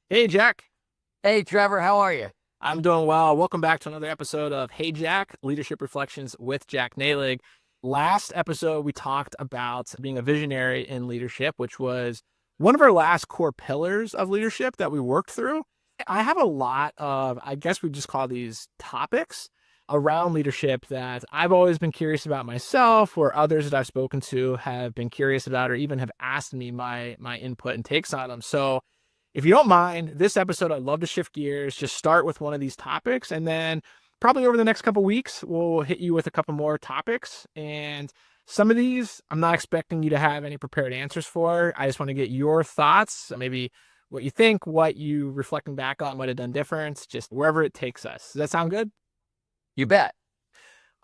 Hey, Jack. Hey, Trevor, how are you? I'm doing well. Welcome back to another episode of Hey, Jack, Leadership Reflections with Jack Nehlig. Last episode, we talked about being a visionary in leadership, which was one of our last core pillars of leadership that we worked through. I have a lot of, I guess we just call these topics around leadership that I've always been curious about myself, or others that I've spoken to have been curious about, or even have asked me my input and takes on them. So, if you don't mind, this episode, I'd love to shift gears, just start with one of these topics, and then probably over the next couple weeks, we'll hit you with a couple more topics. And some of these, I'm not expecting you to have any prepared answers for. I just want to get your thoughts, maybe what you think, what you reflecting back on might have done different, just wherever it takes us. Does that sound good? You bet.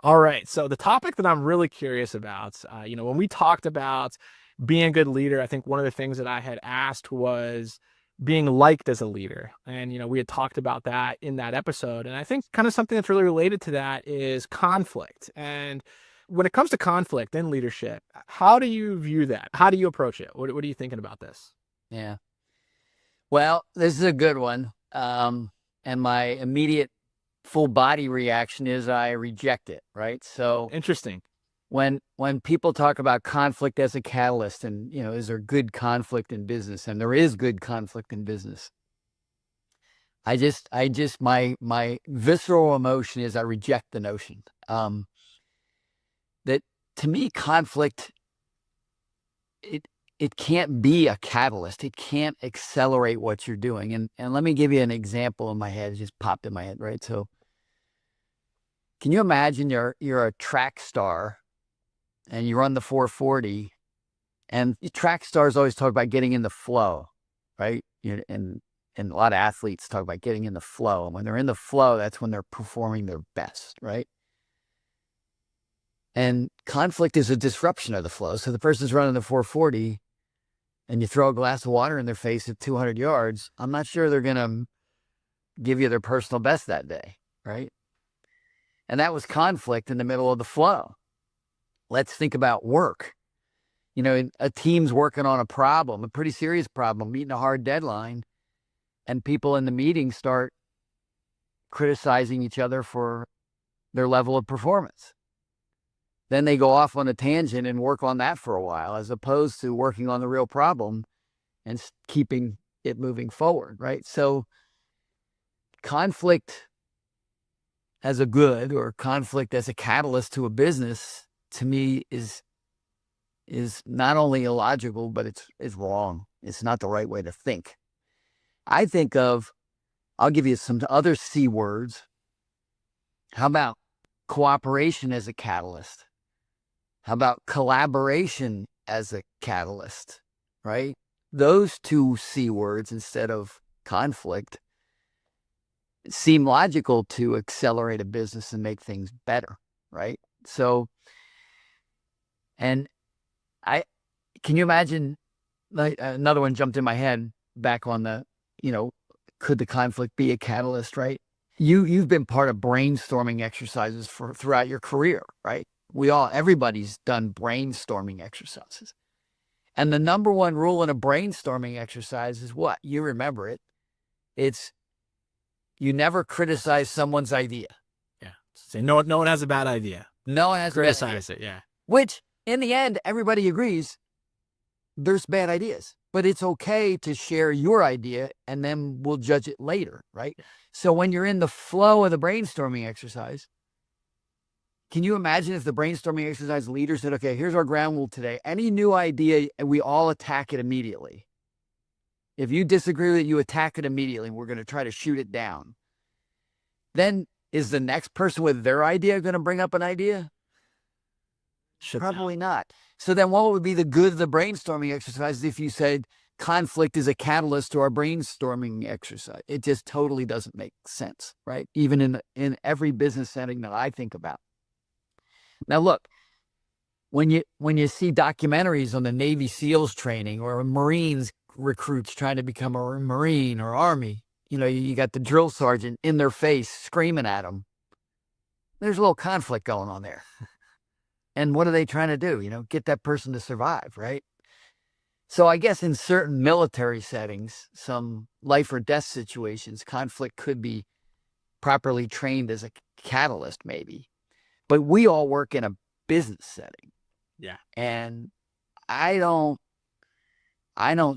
All right. So the topic that I'm really curious about, when we talked about being a good leader, I think one of the things that I had asked was being liked as a leader. And, we had talked about that in that episode. And I think kind of something that's really related to that is conflict. And when it comes to conflict in leadership, how do you view that? How do you approach it? What are you thinking about this? Yeah. Well, this is a good one. And my immediate full body reaction is I reject it, right? So Interesting. when people talk about conflict as a catalyst and, is there good conflict in business? And there is good conflict in business. My visceral emotion is I reject the notion. That to me, conflict, it can't be a catalyst. It can't accelerate what you're doing. And let me give you an example in my head. It just popped in my head, right? So can you imagine you're a track star and you run the 440, and track stars always talk about getting in the flow, right? And a lot of athletes talk about getting in the flow. And when they're in the flow, that's when they're performing their best, right? And conflict is a disruption of the flow. So the person's running the 440 and you throw a glass of water in their face at 200 yards, I'm not sure they're going to give you their personal best that day, right? And that was conflict in the middle of the flow. Let's think about work. A team's working on a problem, a pretty serious problem, meeting a hard deadline, and people in the meeting start criticizing each other for their level of performance. Then they go off on a tangent and work on that for a while, as opposed to working on the real problem and keeping it moving forward, right? So conflict as a good, or conflict as a catalyst to a business, to me is not only illogical, but it's wrong. It's not the right way to think. I'll give you some other C words. How about cooperation as a catalyst? How about collaboration as a catalyst, right? Those two C words instead of conflict seem logical to accelerate a business and make things better, right? So, and can you imagine, like, another one jumped in my head back on the, could the conflict be a catalyst, right? You've been part of brainstorming exercises throughout your career, right? Everybody's done brainstorming exercises. And the number one rule in a brainstorming exercise is what? You remember it. It's you never criticize someone's idea. Yeah. Say no one has a bad idea. No one has Criticize it. Yeah. Which, in the end, everybody agrees there's bad ideas. But it's okay to share your idea, and then we'll judge it later, right? So when you're in the flow of the brainstorming exercise, can you imagine if the brainstorming exercise leader said, okay, here's our ground rule today. Any new idea, and we all attack it immediately. If you disagree with it, you attack it immediately. We're going to try to shoot it down. Then is the next person with their idea going to bring up an idea? Probably not. So then what would be the good of the brainstorming exercise if you said conflict is a catalyst to our brainstorming exercise? It just totally doesn't make sense, right? Even in every business setting that I think about. Now, look, when you see documentaries on the Navy SEALs training or Marines recruits trying to become a Marine or Army, you got the drill sergeant in their face screaming at them. There's a little conflict going on there. And what are they trying to do? Get that person to survive, right? So I guess in certain military settings, some life or death situations, conflict could be properly trained as a catalyst, maybe. But we all work in a business setting. Yeah. And I don't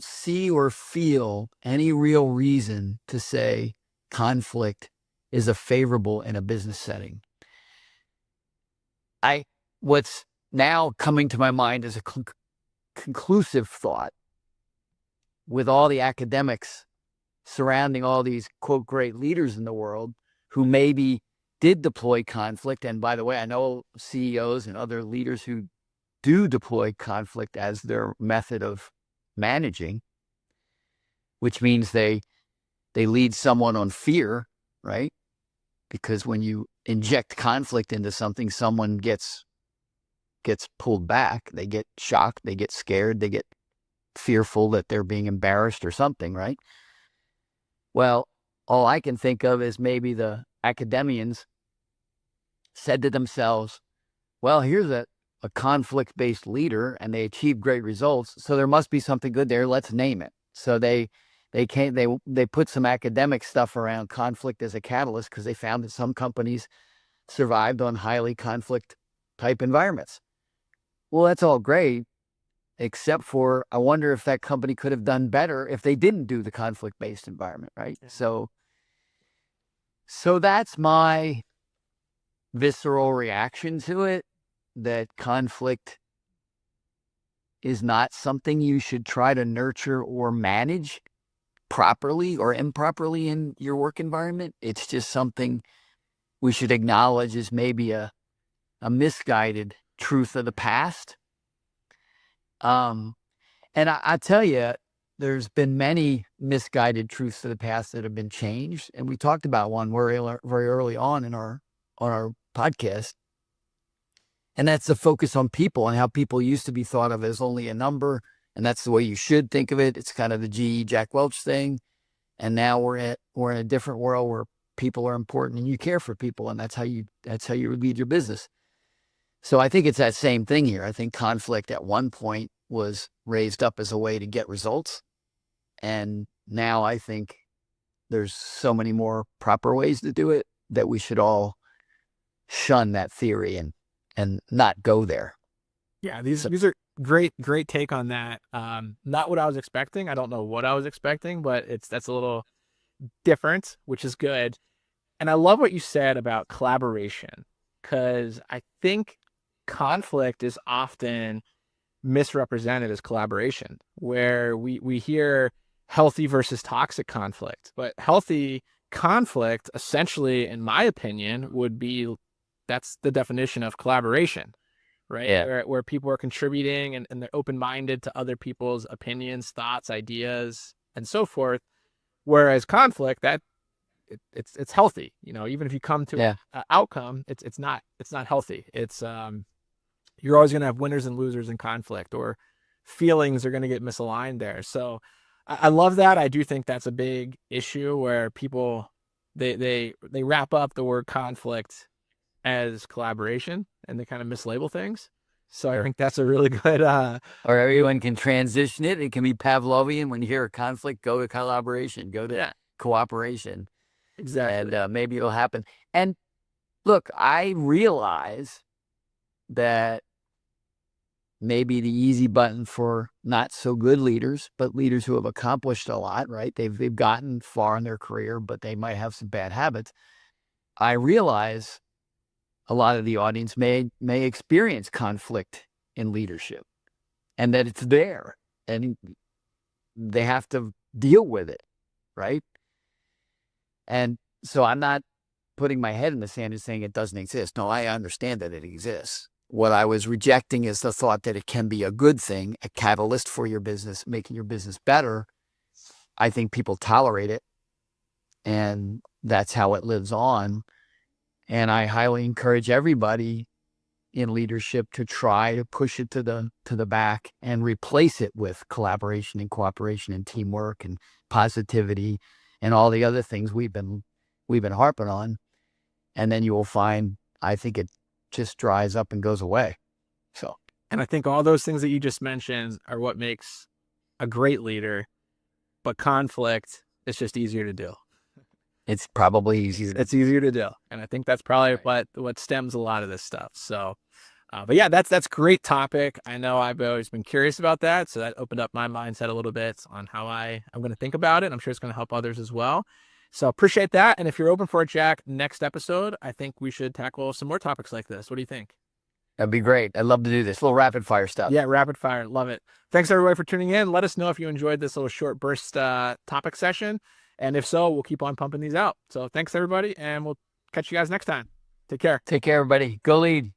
see or feel any real reason to say conflict is a favorable in a business setting. What's now coming to my mind is a conclusive thought with all the academics surrounding all these, quote, great leaders in the world who maybe did deploy conflict. And by the way, I know CEOs and other leaders who do deploy conflict as their method of managing, which means they lead someone on fear, right? Because when you inject conflict into something, someone gets pulled back, they get shocked, they get scared, they get fearful that they're being embarrassed or something, right? Well, all I can think of is maybe the academians said to themselves, well, here's a conflict-based leader and they achieved great results, so there must be something good there. Let's name it. So they put some academic stuff around conflict as a catalyst because they found that some companies survived on highly conflict type environments. Well, that's all great, except for I wonder if that company could have done better if they didn't do the conflict-based environment, right? Yeah. So that's my visceral reaction to it, that conflict is not something you should try to nurture or manage properly or improperly in your work environment. It's just something we should acknowledge as maybe a misguided truth of the past. And I tell you, there's been many misguided truths of the past that have been changed. And we talked about one very early on our podcast. And that's the focus on people and how people used to be thought of as only a number. And that's the way you should think of it. It's kind of the GE Jack Welch thing. And now we're in a different world where people are important and you care for people. And that's how you lead your business. So I think it's that same thing here. I think conflict at one point was raised up as a way to get results. And now I think there's so many more proper ways to do it that we should all shun that theory and not go there. Yeah, these are great take on that. Not what I was expecting. I don't know what I was expecting, but that's a little different, which is good. And I love what you said about collaboration, because I think conflict is often misrepresented as collaboration, where we hear healthy versus toxic conflict. But healthy conflict, essentially, in my opinion, would be, that's the definition of collaboration, right? Yeah. Where people are contributing and they're open-minded to other people's opinions, thoughts, ideas, and so forth. Whereas conflict, that it's healthy, even if you come to an outcome, it's not healthy. It's you're always going to have winners and losers in conflict, or feelings are going to get misaligned there. So I love that. I do think that's a big issue where people, they wrap up the word conflict as collaboration and they kind of mislabel things. So I think that's a really good or everyone can transition it. It can be Pavlovian. When you hear a conflict, go to collaboration, go to cooperation. Exactly. And maybe it'll happen. And look, I realize that maybe the easy button for not so good leaders, but leaders who have accomplished a lot, right? They've gotten far in their career, but they might have some bad habits. I realize a lot of the audience may experience conflict in leadership, and that it's there and they have to deal with it, right? And so I'm not putting my head in the sand and saying it doesn't exist. No, I understand that it exists. What I was rejecting is the thought that it can be a good thing, a catalyst for your business, making your business better. I think people tolerate it, and that's how it lives on. And I highly encourage everybody in leadership to try to push it to the back and replace it with collaboration and cooperation and teamwork and positivity and all the other things we've been harping on. And then you will find, I think it just dries up and goes away. So, and I think all those things that you just mentioned are what makes a great leader, but conflict is just easier to do. It's probably easier. It's easier to do. And I think that's probably what stems a lot of this stuff. So, but yeah, that's great topic. I know I've always been curious about that. So that opened up my mindset a little bit on how I'm going to think about it. I'm sure it's going to help others as well. So appreciate that. And if you're open for it, Jack, next episode, I think we should tackle some more topics like this. What do you think? That'd be great. I'd love to do this. A little rapid fire stuff. Yeah, rapid fire. Love it. Thanks everybody for tuning in. Let us know if you enjoyed this little short burst topic session. And if so, we'll keep on pumping these out. So thanks everybody, and we'll catch you guys next time. Take care. Take care, everybody. Go lead.